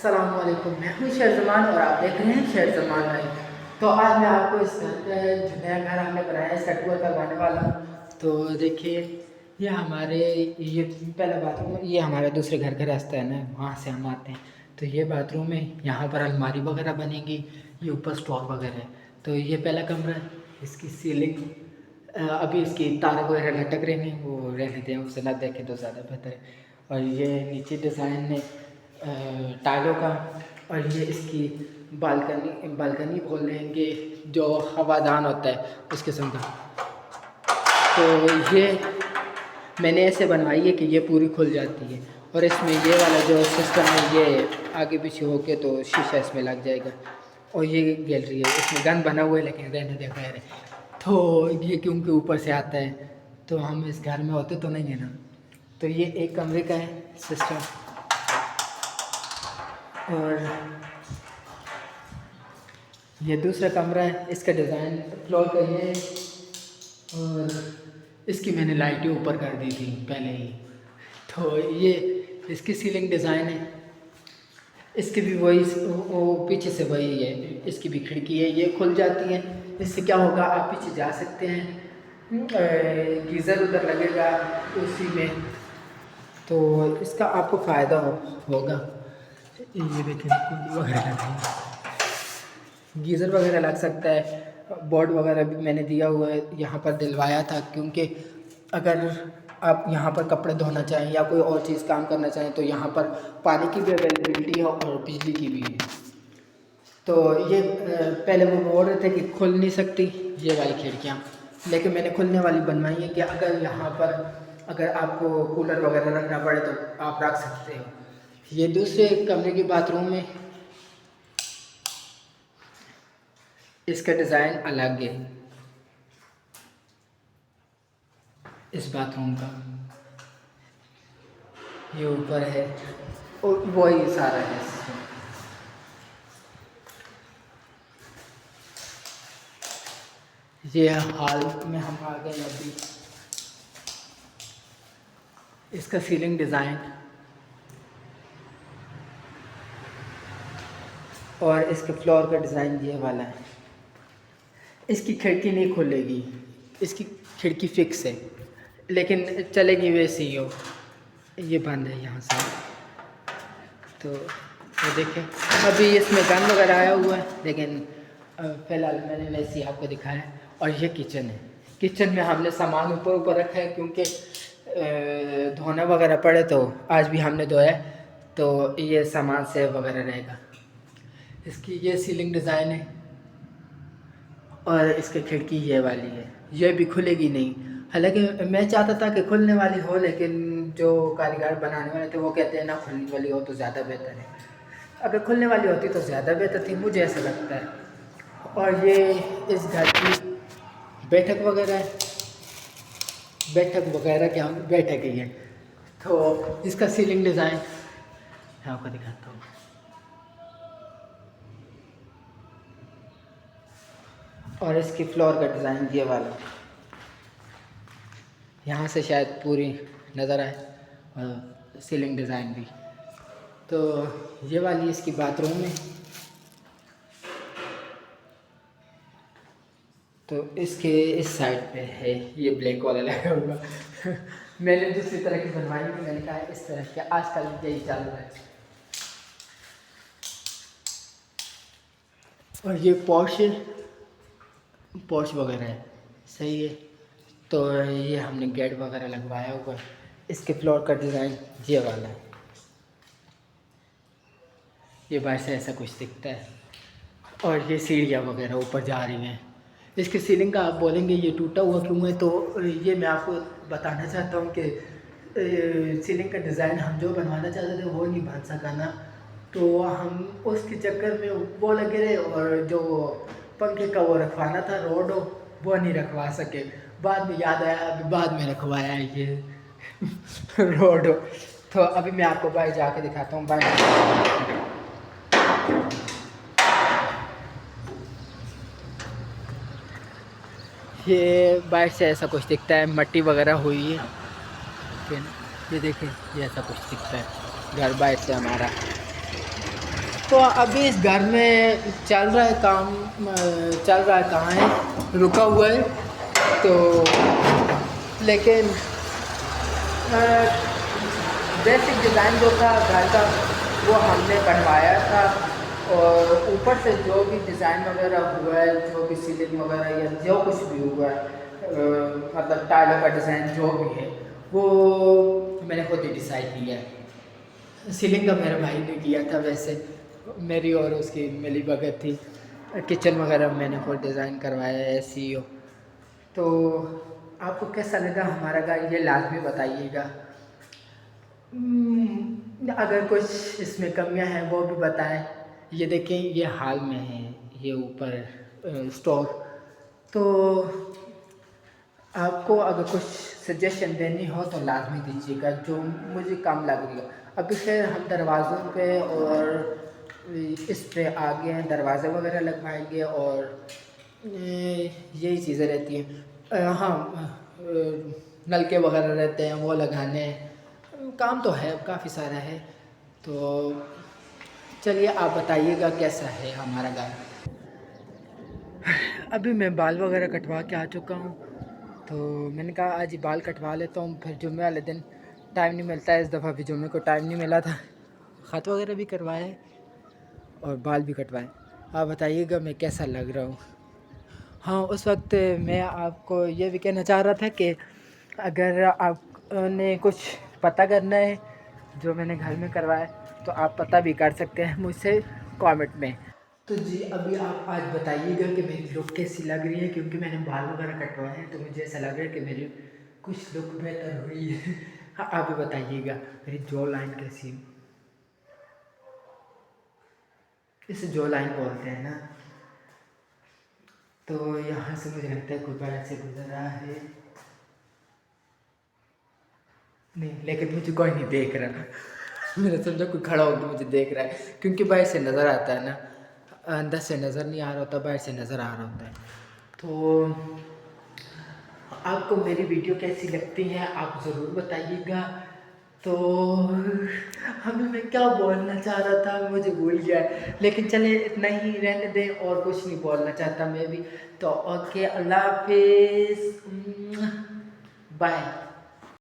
अस्सलामुअलैकुम, मैं हूँ शेरज़मान और आप देख रहे हैं शेरज़मान लाइव। तो आज मैं आपको इस घर पे जो नया घर हमने बनाया है इसका टूर करवाने वाला हूँ। तो देखिए, ये हमारे ये पहला बाथरूम है, ये हमारे दूसरे घर का रास्ता है ना, वहाँ से हम आते हैं। तो ये बाथरूम है, यहाँ पर अलमारी वगैरह बनेगी, ये ऊपर स्टोर वगैरह है। तो ये पहला कमरा है, इसकी सीलिंग अभी इसकी तार वगैरह लटक रहे हैं, वो रहने दें, उसे ना देखें तो ज़्यादा बेहतर है। और ये नीचे डिज़ाइन है टाइलों का। और ये इसकी बालकनी बोल लेंगे, जो हवादान होता है उस किस्म का। तो ये मैंने ऐसे बनवाई है कि ये पूरी खुल जाती है, और इसमें ये वाला जो सिस्टम है ये आगे पीछे होके तो शीशा इसमें लग जाएगा। और ये गैलरी है, इसमें गन बना हुआ है लेकिन रहने दे खैर है। तो ये क्योंकि ऊपर से आता है, तो हम इस घर में होते तो नहीं है ना। तो ये एक कमरे का है सिस्टम। और ये दूसरा कमरा है, इसका डिज़ाइन फ्लोर का ये है। और इसकी मैंने लाइटें ऊपर कर दी थी पहले ही। तो ये इसकी सीलिंग डिज़ाइन है, इसकी भी वही वो पीछे से वही है, इसकी भी खिड़की है, ये खुल जाती है। इससे क्या होगा, आप पीछे जा सकते हैं, गीज़र उधर लगेगा उसी में, तो इसका आपको फ़ायदा होगा। ये देखिए वगैरह लगा, गीज़र वगैरह लग सकता है। बोर्ड वगैरह भी मैंने दिया हुआ है, यहाँ पर दिलवाया था, क्योंकि अगर आप यहाँ पर कपड़े धोना चाहें या कोई और चीज़ काम करना चाहें तो यहाँ पर पानी की भी अवेलेबिलिटी है और बिजली की भी है। तो ये पहले वो बोल रहे थे कि खुल नहीं सकती ये वाली खिड़कियाँ, लेकिन मैंने खुलने वाली बनवाई है कि अगर आपको कूलर वगैरह रखना पड़े तो आप रख सकते हो। ये दूसरे कमरे की बाथरूम में, इसका डिज़ाइन अलग है इस बाथरूम का, ये ऊपर है और वही सारा है इसमें। ये हाल में हम आ गए अभी। इसका सीलिंग डिज़ाइन और इसके फ्लोर का डिज़ाइन ये वाला है। इसकी खिड़की नहीं खुलेगी, इसकी खिड़की फिक्स है, लेकिन चलेगी वैसे ही हो, ये बंद है यहाँ से। तो ये देखें, अभी इसमें गन वगैरह आया हुआ है, लेकिन फ़िलहाल मैंने वैसे ही आपको दिखाया है। और ये किचन है, किचन में हमने सामान ऊपर ऊपर रखा है, क्योंकि धोना वगैरह पड़े तो आज भी हमने धोया है, तो ये सामान सेव वगैरह रहेगा। इसकी ये सीलिंग डिज़ाइन है और इसकी खिड़की ये वाली है, ये भी खुलेगी नहीं। हालांकि मैं चाहता था कि खुलने वाली हो, लेकिन जो कारीगर बनाने वाले थे वो कहते हैं ना खुलने वाली हो तो ज़्यादा बेहतर है। अगर खुलने वाली होती तो ज़्यादा बेहतर थी, मुझे ऐसा लगता है। और ये इस घर की बैठक वगैरह क्या बैठक ही है। तो इसका सीलिंग डिज़ाइन मैं आपको दिखाता हूँ। और इसकी फ्लोर का डिज़ाइन ये वाला, यहाँ से शायद पूरी नज़र आए, और सीलिंग डिज़ाइन भी। तो ये वाली इसकी बाथरूम है। तो इसके इस साइड पे है ये ब्लैक वाला लगा हुआ मैंने दूसरी तरह की बनवाई थी, मैंने कहा इस तरह के आजकल यही चल रहा है। और ये पॉश वगैरह है, सही है। तो ये हमने गेट वगैरह लगवाया हुआ है। इसके फ्लोर का डिज़ाइन ये वाला है, ये बाहर से ऐसा कुछ दिखता है। और ये सीढ़ियाँ वगैरह ऊपर जा रही हैं। इसकी सीलिंग का आप बोलेंगे ये टूटा हुआ क्यों है, तो ये मैं आपको बताना चाहता हूँ कि सीलिंग का डिज़ाइन हम जो बनवाना चाहते थे वो नहीं बन सका ना, तो हम उसके चक्कर में वो लगे रहे, और जो पंखे का वो रखवाना था रोड वो नहीं रखवा सके। बाद में याद आया, अभी बाद में रखवाया है ये रोड। तो अभी मैं आपको बाहर जाके दिखाता हूँ। बाहर ये बाहर से ऐसा कुछ दिखता है, मट्टी वगैरह हुई है, फिर ये देखिए ये ऐसा कुछ दिखता है घर बाहर से हमारा। तो अभी इस घर में चल रहा है काम, चल रहा है, कहाँ है, रुका हुआ है। तो लेकिन बेसिक डिज़ाइन जो था घर का वो हमने बनवाया था, और ऊपर से जो भी डिज़ाइन वगैरह हुआ है, जो भी सीलिंग वगैरह या जो कुछ भी हुआ है, मतलब टाइलों का डिज़ाइन जो भी है वो मैंने खुद ही डिसाइड किया है। सीलिंग का मेरे भाई ने किया था, वैसे मेरी और उसकी मिली भगत थी। किचन वगैरह मैंने खुद डिज़ाइन करवाया है, ऐसी हो। तो आपको कैसा लगा हमारा घर, ये लाजमी बताइएगा। अगर कुछ इसमें कमियां हैं वो भी बताएं। ये देखें, ये हाल में है, ये ऊपर स्टोर। तो आपको अगर कुछ सजेशन देनी हो तो लाजमी दीजिएगा, जो मुझे कम लग रही हो। अभी फिर हम दरवाज़ों पे और इस पे आगे हैं, दरवाज़े वगैरह लगवाएंगे, और यही चीज़ें रहती हैं। हाँ, नलके वगैरह रहते हैं वो लगाने हैं। काम तो है, काफ़ी सारा है। तो चलिए आप बताइएगा कैसा है हमारा घर। अभी मैं बाल वगैरह कटवा के आ चुका हूँ। तो मैंने कहा आज ही बाल कटवा लेता हूँ, फिर जुम्मे वाले दिन टाइम नहीं मिलता है। इस दफ़ा भी जुम्मे को टाइम नहीं मिला था। ख़त वगैरह भी करवाए और बाल भी कटवाए। आप बताइएगा मैं कैसा लग रहा हूँ। हाँ, उस वक्त मैं आपको ये भी कहना चाह रहा था कि अगर आपने कुछ पता करना है जो मैंने घर में करवाया, तो आप पता भी कर सकते हैं मुझसे कमेंट में। तो जी अभी आप आज बताइएगा कि मेरी लुक कैसी लग रही है, क्योंकि मैंने बाल वगैरह कटवाए हैं तो मुझे ऐसा लग रहा है कि मेरी कुछ लुक बेहतर हुई है। हाँ, आप भी बताइएगा मेरी जॉ लाइन कैसी है। इसे जॉ लाइन बोलते हैं ना। तो यहाँ से मुझे लगता है कोई बाहर से गुजर रहा है। नहीं, लेकिन मुझे कोई नहीं देख रहा। मैंने समझा कोई खड़ा होकर मुझे देख रहा है, क्योंकि बाहर से नज़र आता है ना, अंदर से नज़र नहीं आ रहा होता, बाहर से नज़र आ रहा होता है। तो आपको मेरी वीडियो कैसी लगती है आप ज़रूर बताइएगा। तो अभी मैं क्या बोलना चाह रहा था मुझे भूल गया है, लेकिन चले इतना ही रहने दें, और कुछ नहीं बोलना चाहता मैं भी। तो ओके, अल्लाह हाफिज़, बाय।